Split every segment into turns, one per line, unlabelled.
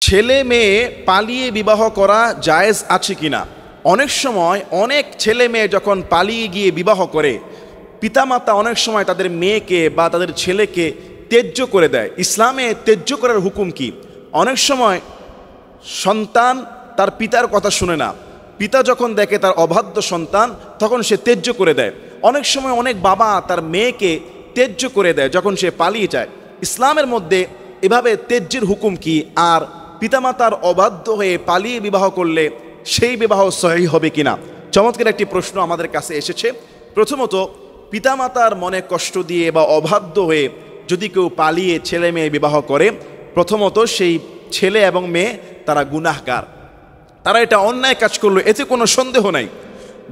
ছেলে মেয়ে পালিয়ে বিবাহ করা জায়েজ আছে কিনা। অনেক সময় অনেক ছেলে মেয়ে যখন পালিয়ে গিয়ে বিবাহ করে, পিতামাতা অনেক সময় তাদের মেয়েকে বা তাদের ছেলেকে ত্যায্য করে দেয়। ইসলামে ত্যায্য করার হুকুম কি? অনেক সময় সন্তান তার পিতার কথা শুনে না, পিতা যখন দেখে তার অবাধ্য সন্তান তখন সে ত্যায্য করে দেয়। অনেক সময় অনেক বাবা তার মেয়েকে ত্যায্য করে দেয় যখন সে পালিয়ে যায়। ইসলামের মধ্যে এভাবে ত্যায্যের হুকুম কি? আর পিতামাতার অবাধ্য হয়ে পালিয়ে বিবাহ করলে সেই বিবাহ সহি হবে কিনা? চমৎকার একটি প্রশ্ন আমাদের কাছে এসেছে। প্রথমত, পিতামাতার মনে কষ্ট দিয়ে বা অবাধ্য হয়ে যদি কেউ পালিয়ে ছেলে মেয়ে বিবাহ করে, প্রথমত সেই ছেলে এবং মেয়ে তারা গুনাহগার, তারা এটা অন্যায় কাজ করলো, এতে কোনো সন্দেহ নাই।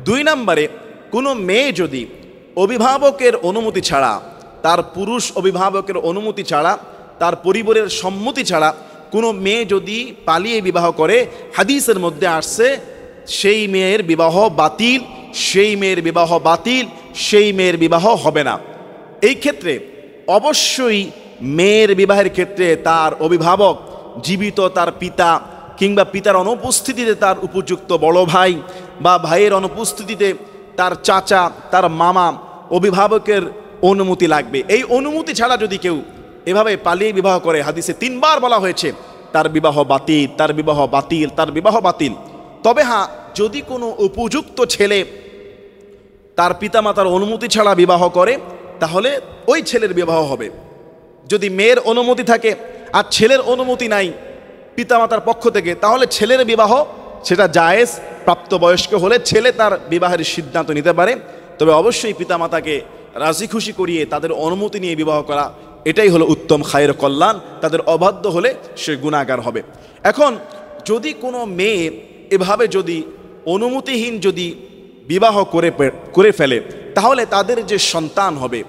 2 নম্বরে, কোনো মেয়ে যদি অভিভাবকের অনুমতি ছাড়া, তার পুরুষ অভিভাবকের অনুমতি ছাড়া, তার পরিবারের সম্মতি ছাড়া কোনো মেয়ে যদি পালিয়ে বিবাহ করে, হাদিসের মধ্যে আসছে সেই মেয়ের বিবাহ বাতিল, সেই মেয়ের বিবাহ বাতিল, সেই মেয়ের বিবাহ হবে না। এই ক্ষেত্রে অবশ্যই মেয়ের বিবাহের ক্ষেত্রে তার অভিভাবক জীবিত, তার পিতা কিংবা পিতার অনুপস্থিতিতে তার উপযুক্ত বড় ভাই বা ভাইয়ের অনুপস্থিতিতে তার চাচা, তার মামা, অভিভাবকের অনুমতি লাগবে। এই অনুমতি ছাড়া যদি কেউ এভাবে পালিয়ে বিবাহ করে, হাদিসে 3 বার বলা হয়েছে তার বিবাহ বাতিল, তার বিবাহ বাতিল, তার বিবাহ বাতিল। তবে হ্যাঁ, যদি কোনো উপযুক্ত ছেলে তার পিতামাতার অনুমতি ছাড়া বিবাহ করে, তাহলে ওই ছেলের বিবাহ হবে। যদি মেয়ের অনুমতি থাকে আর ছেলের অনুমতি নাই পিতামাতার পক্ষ থেকে, তাহলে ছেলের বিবাহ সেটা জায়েজ। প্রাপ্তবয়স্ক হলে ছেলে তার বিবাহের সিদ্ধান্ত নিতে পারে, তবে অবশ্যই পিতামাতাকে রাজি খুশি করিয়ে তাদের অনুমতি নিয়ে বিবাহ করা, এটাই হলো উত্তম খায়ের কল্যাণ। তাদের অবাধ্য হলে সে গুনাহগার হবে। এখন যদি কোনো মেয়ে এভাবে যদি অনুমতিহীন যদি বিবাহ করে ফেলে, তাহলে তাদের যে সন্তান হবে,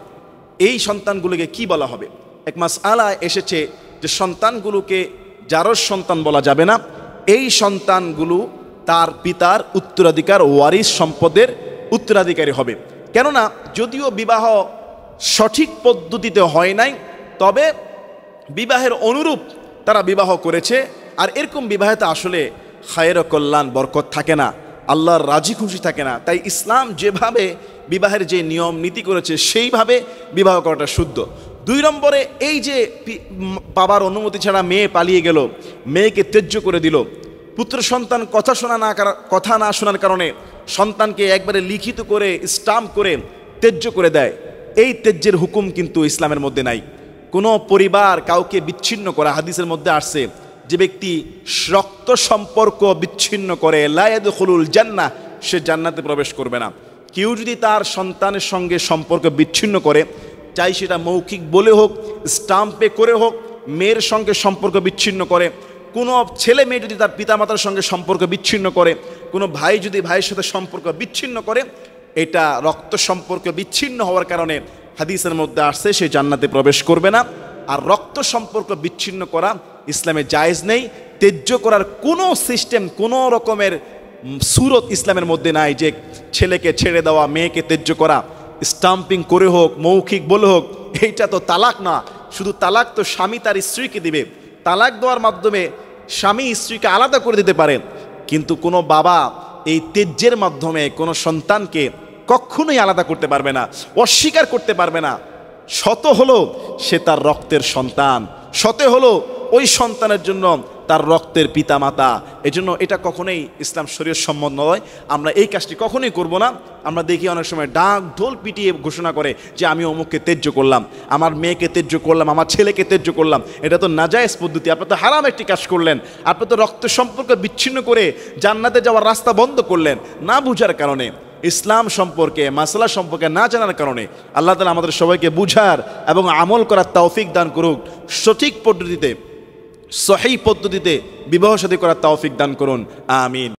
এই সন্তানগুলোকে কি বলা হবে? এক মাসআলা এসেছে যে সন্তানগুলোকে জারজ সন্তান বলা যাবে না। এই সন্তানগুলো তার পিতার উত্তরাধিকার, ওয়ারিস সম্পদের উত্তরাধিকারী হবে। কেননা যদিও বিবাহ সঠিক পদ্ধতিতে হয় নাই, তবে বিবাহের অনুরূপ তারা বিবাহ করেছে। আর এরকম বিবাহেতে আসলে খায়ের কল্যাণ, বরকত থাকে না, আল্লাহর রাজি খুশি থাকে না। তাই ইসলাম যেভাবে বিবাহের যে নিয়ম নীতি করেছে সেইভাবে বিবাহ করাটা শুদ্ধ। 2 নম্বরে, এই যে বাবার অনুমতি ছাড়া মেয়ে পালিয়ে গেল, মেয়েকে ত্যায্য করে দিল, পুত্র সন্তান কথা না শোনার কারণে সন্তানকে একবারে লিখিত করে স্টাম্প করে ত্যায্য করে দেয়, এই ত্যায্যের হুকুম কিন্তু ইসলামের মধ্যে নাই। কোনো পরিবার কাউকে বিচ্ছিন্ন করা, হাদিসের মধ্যে আসছে যে ব্যক্তি রক্ত সম্পর্ক বিচ্ছিন্ন করে লা ইয়াদখুলুল জান্নাহ, সে জান্নাতে প্রবেশ করবে না। কেউ যদি তার সন্তানের সঙ্গে সম্পর্ক বিচ্ছিন্ন করে, চাই সেটা মৌখিক বলে হোক, স্টাম্পে করে হোক, মেয়ের সঙ্গে সম্পর্ক বিচ্ছিন্ন করে, কোনো ছেলে মেয়ে যদি তার পিতামাতার সঙ্গে সম্পর্ক বিচ্ছিন্ন করে, কোনো ভাই যদি ভাইয়ের সাথে সম্পর্ক বিচ্ছিন্ন করে, এটা রক্ত সম্পর্ক বিচ্ছিন্ন হওয়ার কারণে হাদিসের মধ্যে আসছে সে জান্নাতে প্রবেশ করবে না। আর রক্ত সম্পর্ক বিচ্ছিন্ন করা ইসলামে জায়েজ নেই। ত্যায্য করার কোনো সিস্টেম, কোনো রকমের সুরত ইসলামের মধ্যে নাই যে ছেলেকে ছেড়ে দেওয়া, মেয়েকে ত্যায্য করা, স্টাম্পিং করে হোক, মৌখিক বলে হোক। এইটা তো তালাক না। শুধু তালাক তো স্বামী তার স্ত্রীকে দিবে, তালাক দেওয়ার মাধ্যমে স্বামী স্ত্রীকে আলাদা করে দিতে পারেন। কিন্তু কোনো বাবা এই ত্যায্যের মাধ্যমে কোনো সন্তানকে কখনোই আলাদা করতে পারবে না, অস্বীকার করতে পারবে না। শত হলো সে তার রক্তের সন্তান, শত হলো ওই সন্তানের জন্য তার রক্তের পিতামাতা। এজন্য এটা কখনোই ইসলাম শরীয়ত সম্মত নয়। আমরা এই কাজটি কখনোই করব না। আমরা দেখি অনেক সময় ডাক ঢোল পিটিয়ে ঘোষণা করে যে আমি অমুককে ত্যায্য করলাম, আমার মেয়েকে ত্যায্য করলাম, আমার ছেলেকে ত্যায্য করলাম। এটা তো নাজায়েজ পদ্ধতি, আপনি তো হারাম একটি কাজ করলেন। আপনি তো রক্ত সম্পর্ক বিচ্ছিন্ন করে জান্নাতে যাওয়ার রাস্তা বন্ধ করলেন না বুঝার কারণে, ইসলাম সম্পর্কে, মাসলা সম্পর্কে না জানার কারণে। আল্লাহ তাআলা আমাদের সবাইকে বুঝার এবং আমল করার তৌফিক দান করুক। সঠিক পদ্ধতিতে, সহিহ পদ্ধতিতে বিবাহ শাদী করার তৌফিক দান করুন। আমিন।